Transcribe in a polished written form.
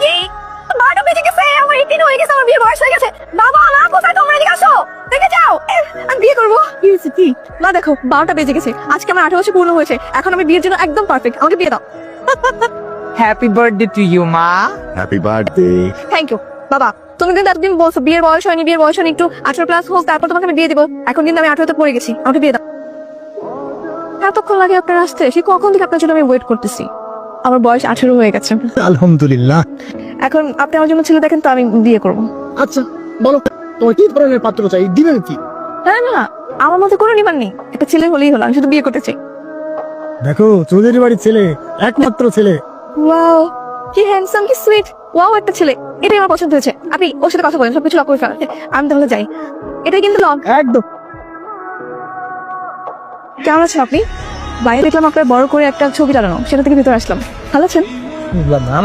কি? 12টা বেজে গেছে, আমার 18 হয়ে গেছে, আমার বিয়ের বয়স হয়ে গেছে। বাবা মা কোথায়, তোমরা এদিকে আসো, দেখে যাও। আমি বিয়ে করবো। কি হয়েছে কি? মা দেখো 12টা বেজে গেছে, আজকে আমার 18 বছর পূর্ণ হয়েছে, এখন আমি বিয়ের জন্য একদম পারফেক্ট, আমাকে বিয়ে দাও। হ্যাপি বার্থডে টু ইউ মা। Happy birthday. থ্যাংক ইউ বাবা। তুমি কিন্তু এতদিন বলছো বিয়ের বয়স হয়নি, বিয়ের বয়স হয়নি, একটু 18 প্লাস হোক তারপর তোমাকে আমি বিয়ে দিব। এখন কিন্তু আমি 18 তে পড়ে গেছি, আমাকে বিয়ে দাও। এতক্ষণ লাগে আপনার আসতে, সে কখন থেকে আপনার জন্য আমি ওয়েট করতেছি। আমার বয়স 18 হয়ে গেছে। আলহামদুলিল্লাহ। এখন আপনি আমার জন্য ছেলে দেখেন তো, আমি বিয়ে করবো। আচ্ছা বলো, তোমার কি ধরনের পাত্র চাই, দিবেন কি? না না, আমার মধ্যে কোনো ডিমান্ড নেই, একটা ছেলে হলেই হলো, আমি শুধু বিয়ে করতে চাই। দেখো চৌধুরী বাড়ির ছেলে, একমাত্র ছেলে। ওয়াও, কি হ্যান্ডসাম, কি সুইট, ওয়াও একটা ছেলে, এটাই আমার পছন্দ হয়েছে। আপনি ওর সাথে কথা বলেন, সবকিছু লক করে ফেলেন। আমি তাহলে যাই, এটাই কিন্তু লক। একদম। কেমন আছেন আপনি? বাইরে দেখলাম আপনার বড় করে একটা ছবি টানানো, সেটা থেকে ভিতরে আসলাম। ভালো আছেন? না